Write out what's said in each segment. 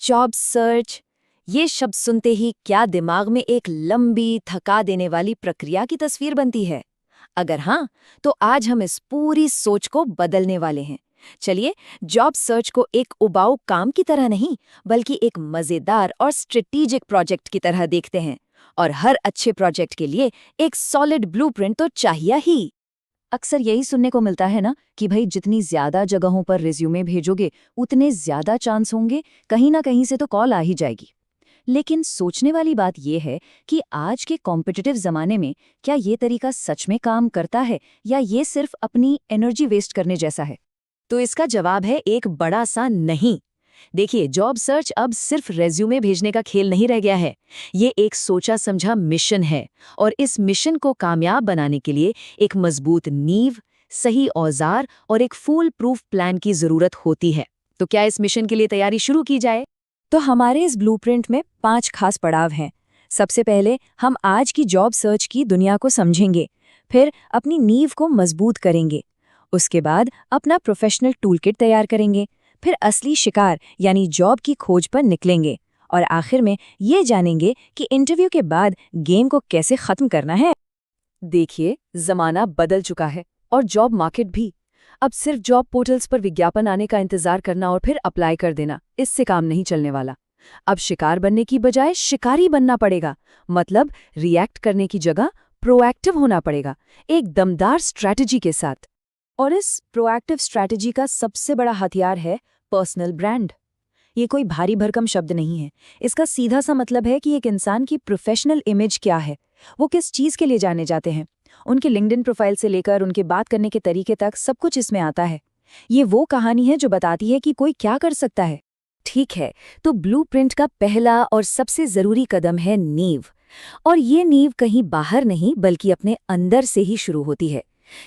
Job search, ये शब्द सुनते ही क्या दिमाग में एक लंबी थका देने वाली प्रक्रिया की तस्वीर बनती है? अगर हाँ, तो आज हम इस पूरी सोच को बदलने वाले हैं। चलिए, जॉब सर्च को एक उबाऊ काम की तरह नहीं, बल्कि एक मजेदार और स्ट्रेटेजिक प्रोजेक्ट की तरह देखते हैं। और हर अच्छे प्रोजेक्ट के लिए एक सॉलिड ब्लूप्रिंट तो चाहिए ही। अक्सर यही सुनने को मिलता है ना कि भाई जितनी ज्यादा जगहों पर रिज्यूमे भेजोगे उतने ज्यादा चांस होंगे, कहीं ना कहीं से तो कॉल आ ही जाएगी। लेकिन सोचने वाली बात यह है कि आज के कॉम्पिटिटिव जमाने में क्या ये तरीका सच में काम करता है या ये सिर्फ अपनी एनर्जी वेस्ट करने जैसा है? तो इसका जवाब है एक बड़ा सा नहीं। देखिए, जॉब सर्च अब सिर्फ रेज्यूमे भेजने का खेल नहीं रह गया है। ये एक सोचा समझा मिशन है और इस मिशन को कामयाब बनाने के लिए एक मजबूत नींव, सही औजार और एक फूल प्रूफ प्लान की जरूरत होती है। तो क्या इस मिशन के लिए तैयारी शुरू की जाए? तो हमारे इस ब्लूप्रिंट में 5 खास पड़ाव हैं। सबसे पहले हम आज की जॉब सर्च की दुनिया को समझेंगे, फिर अपनी नींव को मजबूत करेंगे, उसके बाद अपना प्रोफेशनल टूलकिट तैयार करेंगे, फिर असली शिकार यानी जॉब की खोज पर निकलेंगे और आखिर में ये जानेंगे कि इंटरव्यू के बाद गेम को कैसे खत्म करना है। देखिए, जमाना बदल चुका है और जॉब मार्केट भी। अब सिर्फ जॉब पोर्टल्स पर विज्ञापन आने का इंतजार करना और फिर अप्लाई कर देना, इससे काम नहीं चलने वाला। अब शिकार बनने की बजाय शिकारी बनना पड़ेगा। मतलब रिएक्ट करने की जगह प्रोएक्टिव होना पड़ेगा, एक दमदार स्ट्रैटेजी के साथ। और इस प्रोएक्टिव स्ट्रैटेजी का सबसे बड़ा हथियार है पर्सनल ब्रांड। ये कोई भारी भरकम शब्द नहीं है। इसका सीधा सा मतलब है कि एक इंसान की प्रोफेशनल इमेज क्या है, वो किस चीज के लिए जाने जाते हैं। उनके लिंक्डइन प्रोफाइल से लेकर उनके बात करने के तरीके तक सब कुछ इसमें आता है। ये वो कहानी है जो बताती है कि कोई क्या कर सकता है। ठीक है, तो ब्लूप्रिंट का पहला और सबसे जरूरी कदम है नींव। और ये नींव कहीं बाहर नहीं बल्कि अपने अंदर से ही शुरू होती है।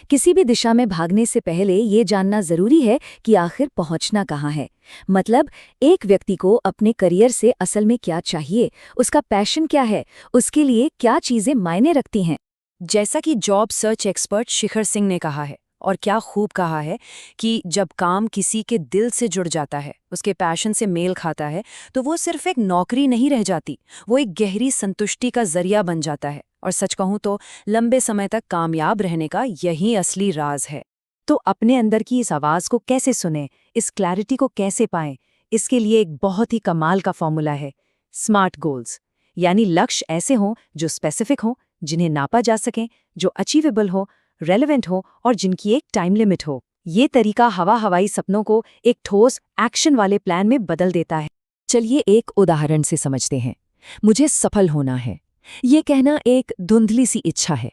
किसी भी दिशा में भागने से पहले ये जानना जरूरी है कि आखिर पहुंचना कहाँ है। मतलब एक व्यक्ति को अपने करियर से असल में क्या चाहिए, उसका पैशन क्या है, उसके लिए क्या चीजें मायने रखती हैं। जैसा कि जॉब सर्च एक्सपर्ट शिखर सिंह ने कहा है, और क्या खूब कहा है, कि जब काम किसी के दिल से जुड़ जाता है, उसके पैशन से मेल खाता है, तो वो सिर्फ एक नौकरी नहीं रह जाती, वो एक गहरी संतुष्टि का जरिया बन जाता है। और सच कहूं तो लंबे समय तक कामयाब रहने का यही असली राज है। तो अपने अंदर की इस आवाज को कैसे सुने, इस क्लैरिटी को कैसे पाएं, इसके लिए एक बहुत ही कमाल का फॉर्मूला है, स्मार्ट गोल्स। यानी लक्ष्य ऐसे हों जो स्पेसिफिक हों, जिन्हें नापा जा सकें, जो अचीवेबल हो, रेलेवेंट हो और जिनकी एक टाइम लिमिट हो। ये तरीका हवाई सपनों को एक ठोस एक्शन वाले प्लान में बदल देता है। चलिए एक उदाहरण से समझते हैं। मुझे सफल होना है, ये कहना एक धुंधली सी इच्छा है।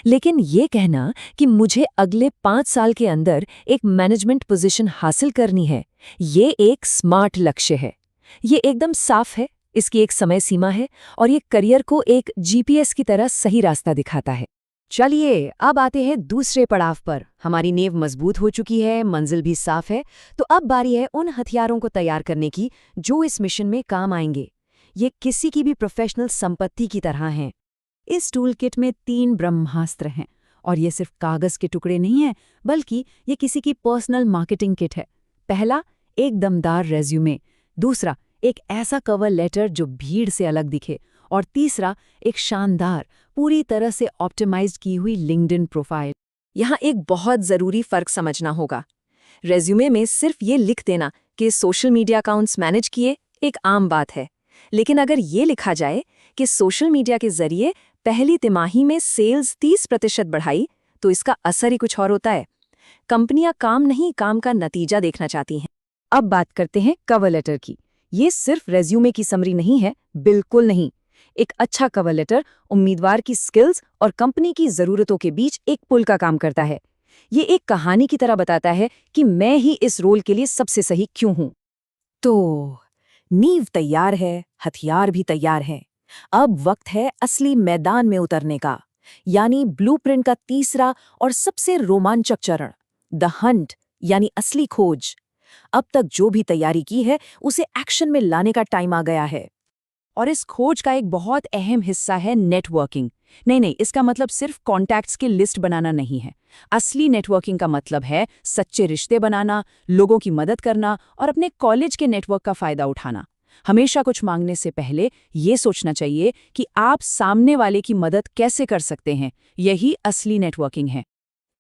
लेकिन ये कहना कि मुझे अगले 5 साल के अंदर एक मैनेजमेंट पोजीशन हासिल करनी है, ये एक स्मार्ट लक्ष्य है। ये एकदम साफ है, इसकी एक समय सीमा है और ये करियर को एक जीपीएस की तरह सही रास्ता दिखाता है। चलिए अब आते हैं दूसरे पड़ाव पर। हमारी नींव मजबूत हो चुकी है, मंजिल भी साफ है, तो अब बारी है उन हथियारों को तैयार करने की जो इस मिशन में काम आएंगे। ये किसी की भी प्रोफेशनल संपत्ति की तरह हैं। इस टूल किट में 3 ब्रह्मास्त्र हैं और ये सिर्फ कागज के टुकड़े नहीं हैं, बल्कि ये किसी की पर्सनल मार्केटिंग किट है। पहला, एक दमदार रेज्यूमे। दूसरा, एक ऐसा कवर लेटर जो भीड़ से अलग दिखे। और तीसरा, एक शानदार, पूरी तरह से ऑप्टिमाइज्ड की हुई लिंक्डइन प्रोफाइल। यहाँ एक बहुत ज़रूरी फ़र्क समझना होगा। रेज्यूमे में सिर्फ ये लिख देना कि सोशल मीडिया अकाउंट्स मैनेज किए, एक आम बात है। लेकिन अगर ये लिखा जाए कि सोशल मीडिया के जरिए पहली तिमाही में सेल्स 30% बढ़ाई, तो इसका असर ही कुछ और होता है। कंपनियां काम नहीं, काम का नतीजा देखना चाहती हैं। अब बात करते हैं कवर लेटर की। ये सिर्फ रेज्यूमे की समरी नहीं है, बिल्कुल नहीं। एक अच्छा कवर लेटर उम्मीदवार की स्किल्स और कंपनी की ज़रूरतों के बीच एक पुल का काम करता है। ये एक कहानी की तरह बताता है कि मैं ही इस रोल के लिए सबसे सही क्यों हूं। तो नींव तैयार है, हथियार भी तैयार है। अब वक्त है असली मैदान में उतरने का, यानी ब्लूप्रिंट का तीसरा और सबसे रोमांचक चरण, द हंट, यानी असली खोज। अब तक जो भी तैयारी की है उसे एक्शन में लाने का टाइम आ गया है। और इस खोज का एक बहुत अहम हिस्सा है नेटवर्किंग। नहीं, इसका मतलब सिर्फ कॉन्टैक्ट्स की लिस्ट बनाना नहीं है। असली नेटवर्किंग का मतलब है सच्चे रिश्ते बनाना, लोगों की मदद करना और अपने कॉलेज के नेटवर्क का फायदा उठाना। हमेशा कुछ मांगने से पहले ये सोचना चाहिए कि आप सामने वाले की मदद कैसे कर सकते हैं। यही असली नेटवर्किंग है।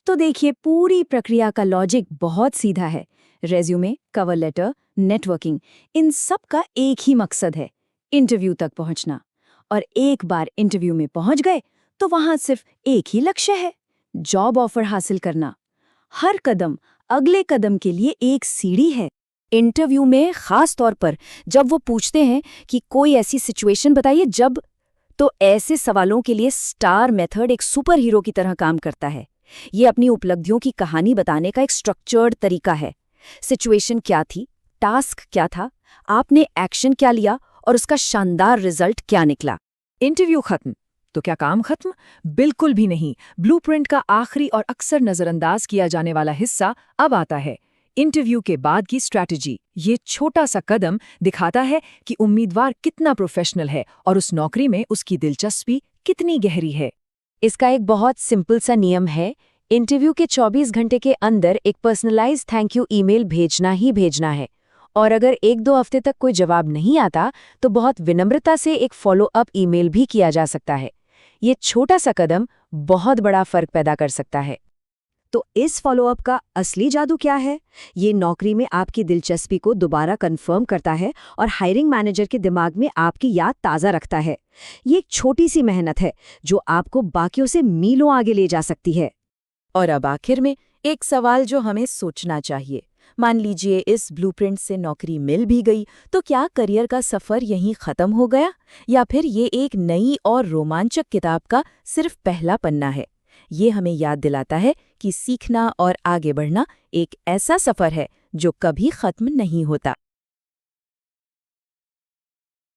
तो देखिए, पूरी प्रक्रिया का लॉजिक बहुत सीधा है। रेज्यूमे, कवर लेटर, नेटवर्किंग, इन सब का एक ही मकसद है, इंटरव्यू तक पहुंचना। और एक बार इंटरव्यू में पहुंच गए तो वहां सिर्फ एक ही लक्ष्य है, जॉब ऑफर हासिल करना। हर कदम अगले कदम के लिए एक सीढ़ी है। इंटरव्यू में खास तौर पर जब वो पूछते हैं कि कोई ऐसी सिचुएशन बताइए जब, तो ऐसे सवालों के लिए स्टार मेथड एक सुपर हीरो की तरह काम करता है। ये अपनी उपलब्धियों की कहानी बताने का एक स्ट्रक्चर्ड तरीका है। सिचुएशन क्या थी, टास्क क्या था, आपने एक्शन क्या लिया और उसका शानदार रिजल्ट क्या निकला। इंटरव्यू खत्म तो क्या काम खत्म? बिल्कुल भी नहीं। ब्लूप्रिंट का आखिरी और अक्सर नजरअंदाज किया जाने वाला हिस्सा अब आता है, इंटरव्यू के बाद की स्ट्रैटेजी। ये छोटा सा कदम दिखाता है कि उम्मीदवार कितना प्रोफेशनल है और उस नौकरी में उसकी दिलचस्पी कितनी गहरी है। इसका एक बहुत सिंपल सा नियम है, इंटरव्यू के 24 घंटे के अंदर एक पर्सनलाइज्ड थैंक यू ईमेल भेजना ही भेजना है। और अगर 1-2 हफ्ते तक कोई जवाब नहीं आता तो बहुत विनम्रता से एक फॉलो अप ईमेल भी किया जा सकता है। ये छोटा सा कदम बहुत बड़ा फर्क पैदा कर सकता है। तो इस फॉलोअप का असली जादू क्या है? ये नौकरी में आपकी दिलचस्पी को दोबारा कंफर्म करता है और हायरिंग मैनेजर के दिमाग में आपकी याद ताज़ा रखता है। ये एक छोटी सी मेहनत है जो आपको बाकियों से मीलों आगे ले जा सकती है। और अब आखिर में एक सवाल जो हमें सोचना चाहिए। मान लीजिए इस ब्लूप्रिंट से नौकरी मिल भी गई, तो क्या करियर का सफ़र यहीं ख़त्म हो गया, या फिर ये एक नई और रोमांचक किताब का सिर्फ पहला पन्ना है? ये हमें याद दिलाता है कि सीखना और आगे बढ़ना एक ऐसा सफ़र है जो कभी ख़त्म नहीं होता।